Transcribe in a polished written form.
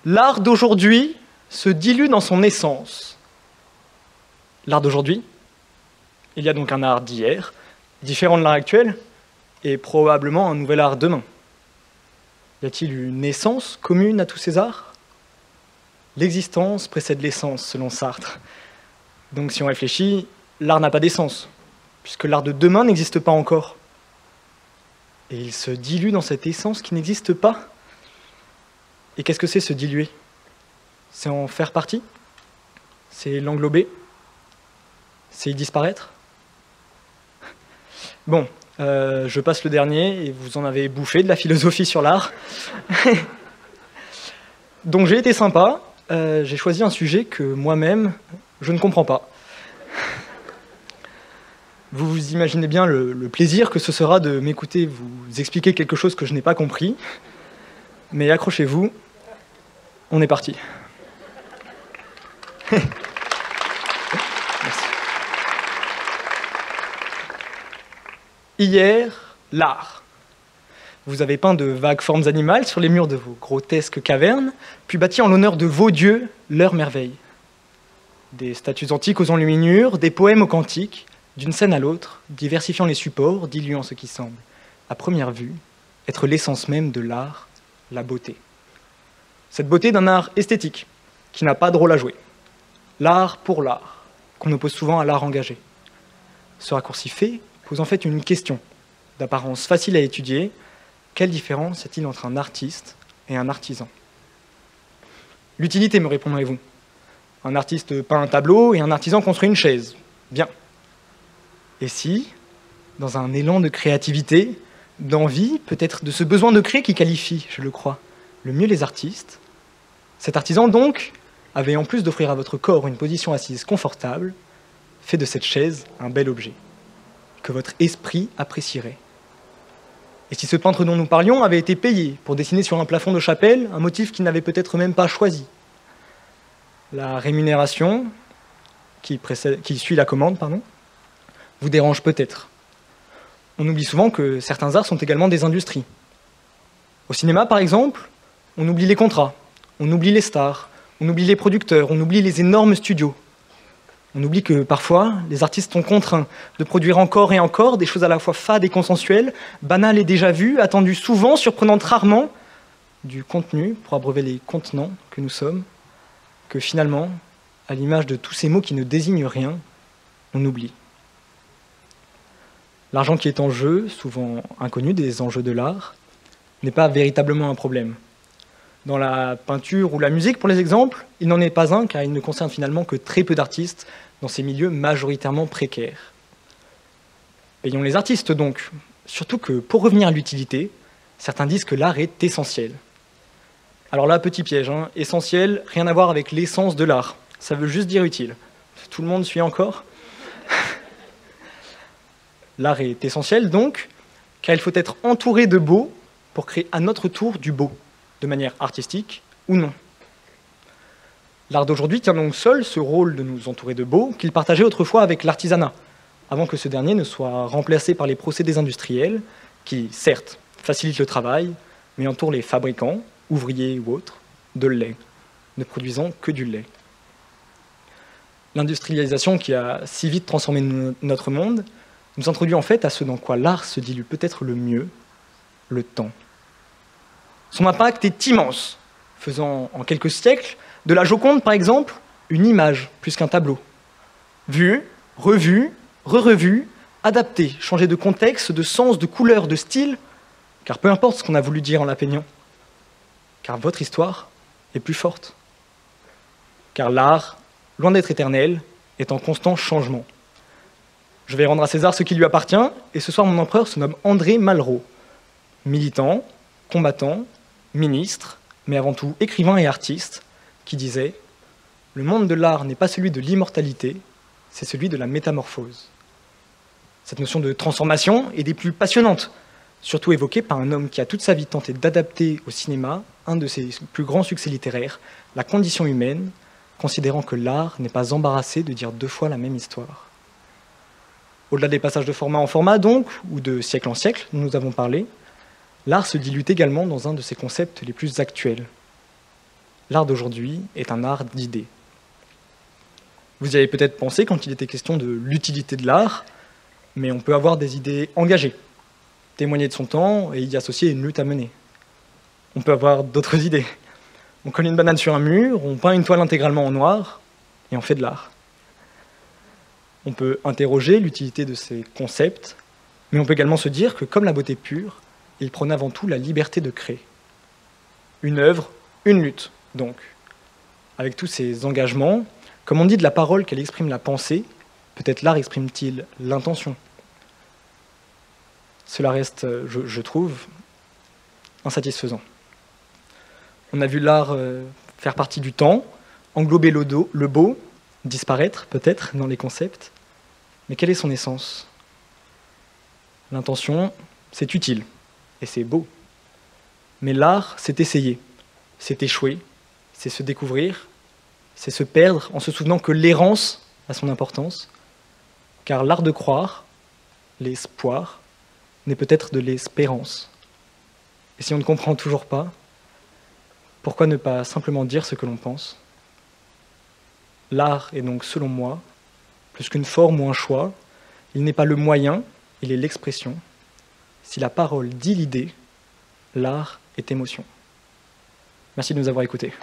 L'art d'aujourd'hui se dilue dans son essence. L'art d'aujourd'hui, il y a donc un art d'hier, différent de l'art actuel, et probablement un nouvel art demain. Y a-t-il une essence commune à tous ces arts? L'existence précède l'essence, selon Sartre. Donc si on réfléchit, l'art n'a pas d'essence, puisque l'art de demain n'existe pas encore. Et il se dilue dans cette essence qui n'existe pas. Et qu'est-ce que c'est se diluer? C'est en faire partie? C'est l'englober? C'est y disparaître? Bon, je passe le dernier, et vous en avez bouffé de la philosophie sur l'art. Donc j'ai été sympa, j'ai choisi un sujet que moi-même, je ne comprends pas. Vous vous imaginez bien le plaisir que ce sera de m'écouter vous expliquer quelque chose que je n'ai pas compris. Mais accrochez-vous, on est parti. Merci. Hier, l'art. Vous avez peint de vagues formes animales sur les murs de vos grotesques cavernes, puis bâti en l'honneur de vos dieux leurs merveilles. Des statues antiques aux enluminures, des poèmes aux cantiques, d'une scène à l'autre, diversifiant les supports, diluant ce qui semble, à première vue, être l'essence même de l'art, la beauté. Cette beauté d'un art esthétique, qui n'a pas de rôle à jouer. L'art pour l'art, qu'on oppose souvent à l'art engagé. Ce raccourci fait pose en fait une question, d'apparence facile à étudier. Quelle différence y a-t-il entre un artiste et un artisan? L'utilité, me répondrez-vous. Un artiste peint un tableau et un artisan construit une chaise. Bien. Et si, dans un élan de créativité, d'envie, peut-être de ce besoin de créer qui qualifie, je le crois, le mieux les artistes, cet artisan donc avait, en plus d'offrir à votre corps une position assise confortable, fait de cette chaise un bel objet, que votre esprit apprécierait. Et si ce peintre dont nous parlions avait été payé pour dessiner sur un plafond de chapelle un motif qu'il n'avait peut-être même pas choisi? La rémunération, qui suit la commande, vous dérange peut-être. On oublie souvent que certains arts sont également des industries. Au cinéma, par exemple, on oublie les contrats, on oublie les stars, on oublie les producteurs, on oublie les énormes studios. On oublie que parfois, les artistes sont contraints de produire encore et encore des choses à la fois fades et consensuelles, banales et déjà vues, attendues souvent, surprenantes rarement, du contenu pour abreuver les contenants que nous sommes, que finalement, à l'image de tous ces mots qui ne désignent rien, on oublie. L'argent qui est en jeu, souvent inconnu des enjeux de l'art, n'est pas véritablement un problème. Dans la peinture ou la musique, pour les exemples, il n'en est pas un, car il ne concerne finalement que très peu d'artistes dans ces milieux majoritairement précaires. Payons les artistes donc, surtout que pour revenir à l'utilité, certains disent que l'art est essentiel. Alors là, petit piège, essentiel, rien à voir avec l'essence de l'art, ça veut juste dire utile. Tout le monde suit encore? L'art est essentiel donc, car il faut être entouré de beau pour créer à notre tour du beau, de manière artistique ou non. L'art d'aujourd'hui tient donc seul ce rôle de nous entourer de beau qu'il partageait autrefois avec l'artisanat, avant que ce dernier ne soit remplacé par les procédés industriels qui, certes, facilitent le travail, mais entourent les fabricants, ouvriers ou autres, de lait, ne produisant que du lait. L'industrialisation qui a si vite transformé notre monde nous introduit en fait à ce dans quoi l'art se dilue peut-être le mieux, le temps. Son impact est immense, faisant en quelques siècles de la Joconde, par exemple, une image plus qu'un tableau. Vue, revue, re-revue, adaptée, changée de contexte, de sens, de couleur, de style, car peu importe ce qu'on a voulu dire en la peignant, car votre histoire est plus forte. Car l'art, loin d'être éternel, est en constant changement. Je vais rendre à César ce qui lui appartient, et ce soir mon empereur se nomme André Malraux. Militant, combattant, ministre, mais avant tout écrivain et artiste, qui disait « Le monde de l'art n'est pas celui de l'immortalité, c'est celui de la métamorphose ». Cette notion de transformation est des plus passionnantes, surtout évoquée par un homme qui a toute sa vie tenté d'adapter au cinéma un de ses plus grands succès littéraires, La condition humaine, considérant que l'art n'est pas embarrassé de dire 2 fois la même histoire. Au-delà des passages de format en format, donc, ou de siècle en siècle, dont nous avons parlé, l'art se dilue également dans un de ses concepts les plus actuels. l'art d'aujourd'hui est un art d'idées. Vous y avez peut-être pensé quand il était question de l'utilité de l'art, mais on peut avoir des idées engagées, témoigner de son temps et y associer une lutte à mener. On peut avoir d'autres idées. On colle une banane sur un mur, on peint une toile intégralement en noir, et on fait de l'art. On peut interroger l'utilité de ces concepts, mais on peut également se dire que, comme la beauté pure, il prône avant tout la liberté de créer. Une œuvre, une lutte, donc. Avec tous ces engagements, comme on dit de la parole qu'elle exprime la pensée, peut-être l'art exprime-t-il l'intention. Cela reste, je trouve, insatisfaisant. On a vu l'art faire partie du temps, englober le beau, disparaître peut-être dans les concepts. Mais quelle est son essence? L'intention, c'est utile, et c'est beau. Mais l'art, c'est essayer, c'est échouer, c'est se découvrir, c'est se perdre en se souvenant que l'errance a son importance, car l'art de croire, l'espoir, n'est peut-être de l'espérance. Et si on ne comprend toujours pas, pourquoi ne pas simplement dire ce que l'on pense? L'art est donc, selon moi, plus qu'une forme ou un choix, il n'est pas le moyen, il est l'expression. Si la parole dit l'idée, l'art est émotion. Merci de nous avoir écoutés.